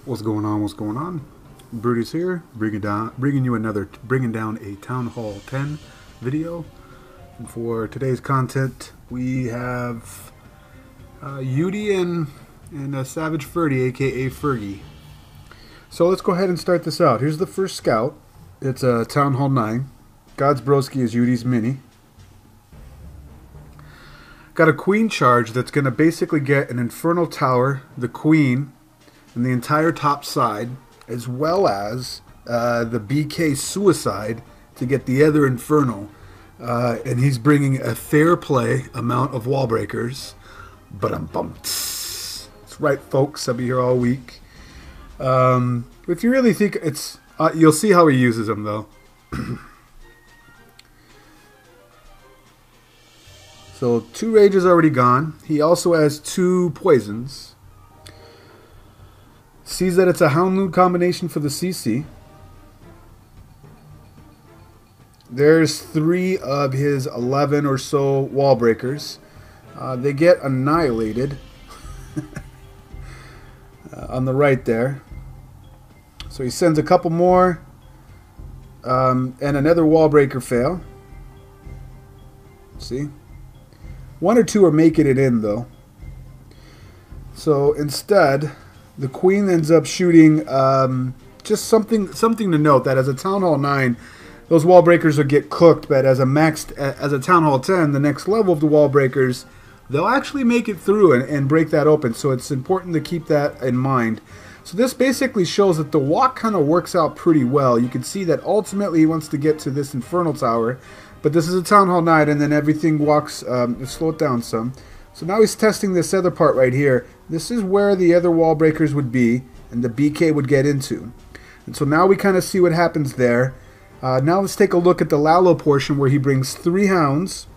What's going on? What's going on? Brutus here, bringing down a Town Hall 10 video. And for today's content, we have Yudi and Savage Ferdy, aka Fergie. So let's go ahead and start this out. Here's the first scout. It's a Town Hall 9. God's Broski is Yudi's mini. Got a queen charge that's going to basically get an Infernal Tower, the queen, and the entire top side, as well as the BK Suicide to get the other Infernal. And he's bringing a fair play amount of wall breakers. That's right, folks. I'll be here all week. If you really think it's... you'll see how he uses them, though. So 2 rages already gone. He also has 2 poisons. Sees that it's a Houndloot combination for the CC. There's 3 of his 11 or so wall breakers. They get annihilated on the right there. So he sends a couple more and another wall breaker fail. See? 1 or 2 are making it in, though. So instead, the queen ends up shooting just something to note, that as a Town Hall 9, those wall breakers will get cooked, but as a Town Hall 10, the next level of the wall breakers, they'll actually make it through and break that open. So it's important to keep that in mind. So this basically shows that the walk kind of works out pretty well. You can see that ultimately he wants to get to this Infernal Tower, but this is a Town Hall 9, and then everything walks, slow it down some. So now he's testing this other part right here. This is where the other wall breakers would be, and the BK would get into. And so now we kind of see what happens there. Now let's take a look at the Lalo portion, where he brings 3 hounds,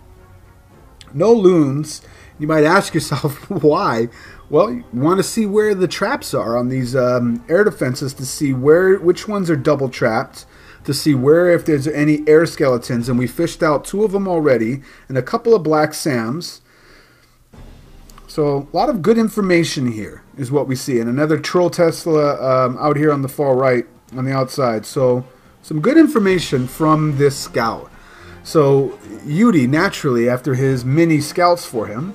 no loons. You might ask yourself, why? Well, you want to see where the traps are on these air defenses, to see which ones are double trapped, to see where, if there's any air skeletons. And we fished out 2 of them already, and a couple of Black Sams. So a lot of good information here is what we see. And another Troll Tesla out here on the far right, on the outside. So some good information from this scout. So Yudi, naturally, after his mini scouts for him,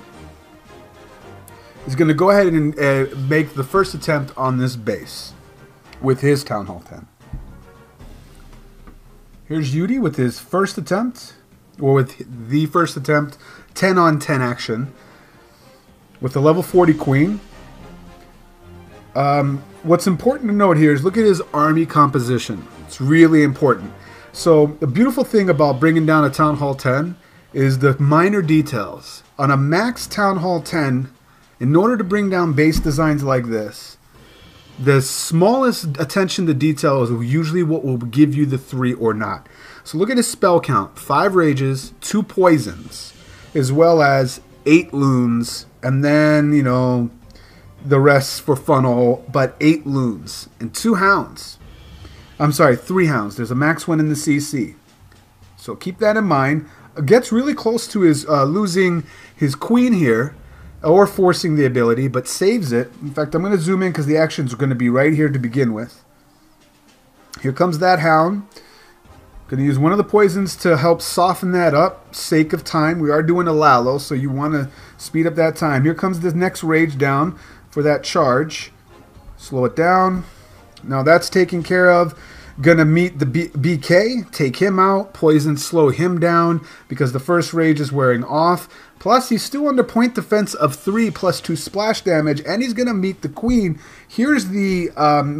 is going to go ahead and make the first attempt on this base with his Town Hall 10. Here's Yudi with his first attempt, or with the first attempt, 10 on 10 action, with the level 40 queen. What's important to note here is look at his army composition. It's really important. So the beautiful thing about bringing down a Town Hall 10 is the minor details. On a max Town Hall 10, in order to bring down base designs like this, the smallest attention to detail is usually what will give you the 3 or not. So look at his spell count. 5 rages, 2 poisons, as well as 8 loons, and then, you know, the rest for funnel, but 8 loons and 2 hounds. I'm sorry, 3 hounds. There's a max one in the CC. So keep that in mind. Gets really close to his losing his queen here, or forcing the ability, but saves it. In fact, I'm going to zoom in because the actions are going to be right here to begin with. Here comes that hound. Going to use one of the poisons to help soften that up, sake of time. We are doing a Lalo, so you want to speed up that time. Here comes the next rage down for that charge. Slow it down. Now that's taken care of. Gonna meet the BK, take him out, poison, slow him down because the first rage is wearing off. Plus, he's still under point defense of 3 plus 2 splash damage, and he's gonna meet the queen. Here's the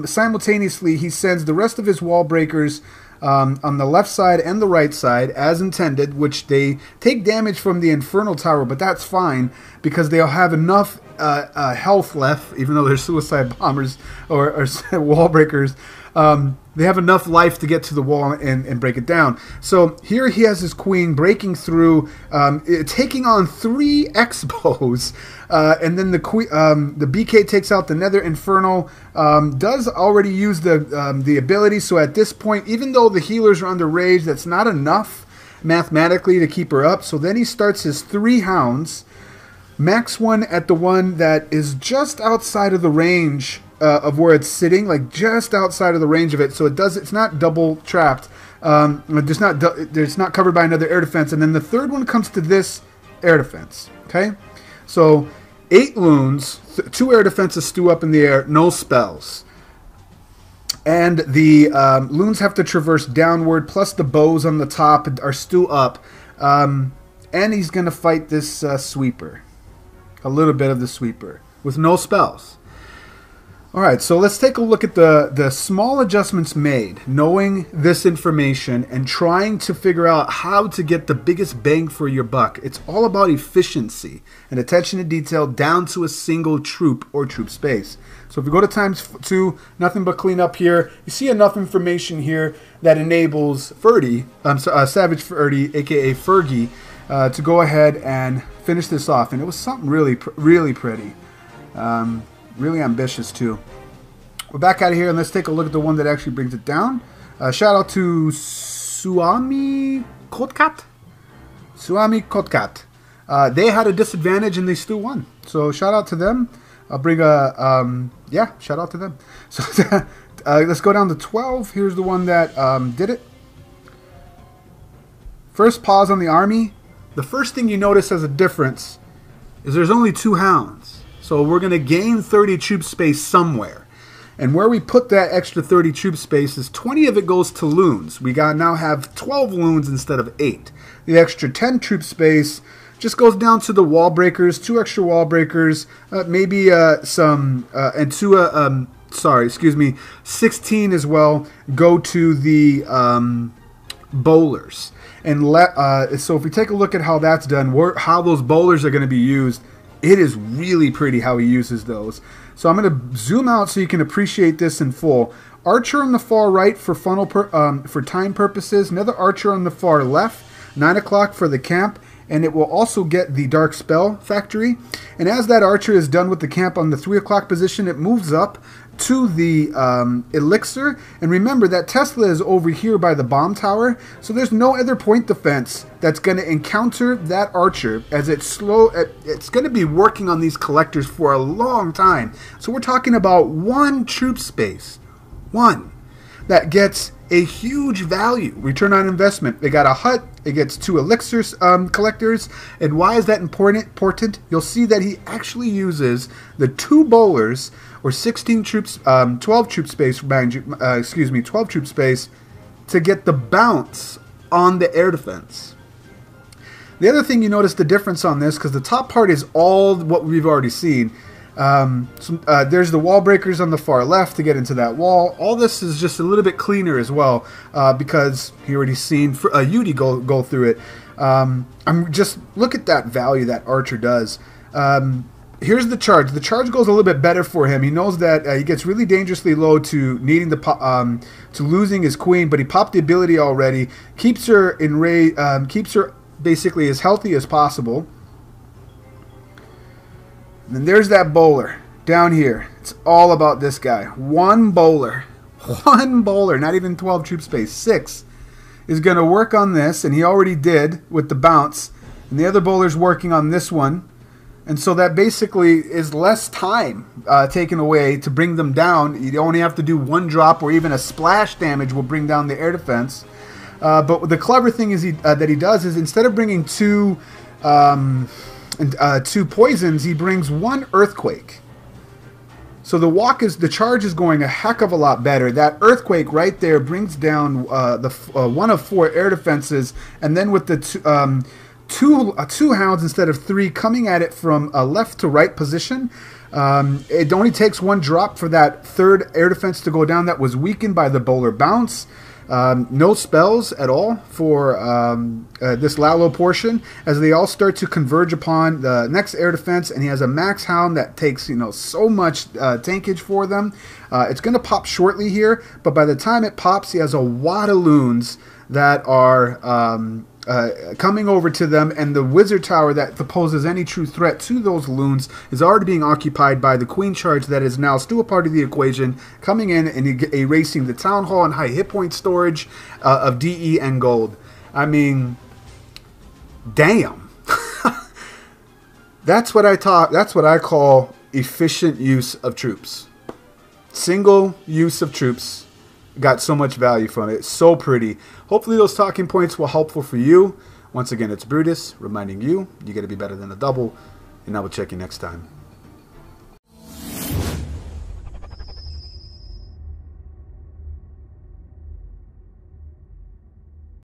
simultaneously he sends the rest of his wall breakers on the left side and the right side as intended, which they take damage from the Infernal Tower, but that's fine because they'll have enough health left, even though they're suicide bombers or wall breakers. They have enough life to get to the wall and break it down. So here he has his queen breaking through, taking on 3 Expos, and then the BK takes out the Nether Infernal. Does already use the ability. So at this point, even though the healers are under rage, that's not enough mathematically to keep her up. So then he starts his 3 hounds. Max one at the one that is just outside of the range of where it's sitting, like just outside of the range of it, so it's not double trapped. It's not covered by another air defense. And then the third one comes to this air defense. Okay, so 8 loons, 2 air defenses stew up in the air, no spells. And the loons have to traverse downward, plus the bows on the top are stew up. And he's going to fight this sweeper. A little bit of the sweeper with no spells. Alright, so let's take a look at the small adjustments made, knowing this information and trying to figure out how to get the biggest bang for your buck. It's all about efficiency and attention to detail down to a single troop or troop space. So if we go to ×2, nothing but clean up here, you see enough information here that enables Ferdy, Savage Ferdy, aka Fergie, to go ahead and finish this off. And it was something really, really pretty. Really ambitious too. We're back out of here and let's take a look at the one that actually brings it down. Shout out to Suami Kotkat. Suami Kotkat. They had a disadvantage and they still won. So shout out to them. I'll bring a yeah, shout out to them. So let's go down to 12. Here's the one that did it. First pause on the army. The first thing you notice as a difference is there's only 2 hounds. So we're going to gain 30 troop space somewhere. And where we put that extra 30 troop space is 20 of it goes to loons. We now have 12 loons instead of 8. The extra 10 troop space just goes down to the wall breakers, 2 extra wall breakers, maybe some, and 2, 16 as well, go to the bowlers. And so if we take a look at how that's done, how those bowlers are going to be used, it is really pretty how he uses those. So I'm going to zoom out so you can appreciate this in full. Archer on the far right for for time purposes. Another archer on the far left. 9 o'clock for the camp. And it will also get the Dark Spell Factory. And as that archer is done with the camp on the 3 o'clock position, it moves up to the elixir. And remember that Tesla is over here by the bomb tower. So there's no other point defense that's going to encounter that archer as it's going to be working on these collectors for a long time. So we're talking about 1 troop space. 1. That gets a huge value. Return on investment. They got a hut. It gets 2 elixirs collectors. And why is that important? You'll see that he actually uses the 2 bowlers or 16 troops, 12 troop space, 12 troop space to get the bounce on the air defense. The other thing you notice the difference on this, because the top part is all what we've already seen. There's the wall breakers on the far left to get into that wall. All this is just a little bit cleaner as well, because he already seen Yudi go through it. I'm just look at that value that Archer does. Here's the charge. The charge goes a little bit better for him. He knows that he gets really dangerously low to needing to losing his queen, but he popped the ability already. Keeps her keeps her basically as healthy as possible. And then there's that bowler down here. It's all about this guy. 1 bowler. 1 bowler, not even 12 troop space. 6 is going to work on this, and he already did with the bounce. And the other bowler's working on this one. And so that basically is less time taken away to bring them down. You only have to do 1 drop or even a splash damage will bring down the air defense. But the clever thing is that he does is instead of bringing 2 poisons, he brings 1 earthquake. So the charge is going a heck of a lot better. That earthquake right there brings down one of 4 air defenses, and then with the two hounds instead of 3 coming at it from a left to right position. It only takes 1 drop for that 3rd air defense to go down that was weakened by the bowler bounce. No spells at all for this Lalo portion, as they all start to converge upon the next air defense, and he has a max hound that takes so much tankage for them. It's going to pop shortly here, but by the time it pops, he has a wad of loons that are coming over to them, and the wizard tower that poses any true threat to those loons is already being occupied by the queen charge that is now still a part of the equation, coming in and erasing the town hall and high hit point storage of DE and gold. I mean, damn. That's what I call efficient use of troops. Single use of troops. Got so much value from it. So pretty. Hopefully those talking points were helpful for you. Once again, it's Brutus reminding you, you got to be better than a double. And I will check you next time.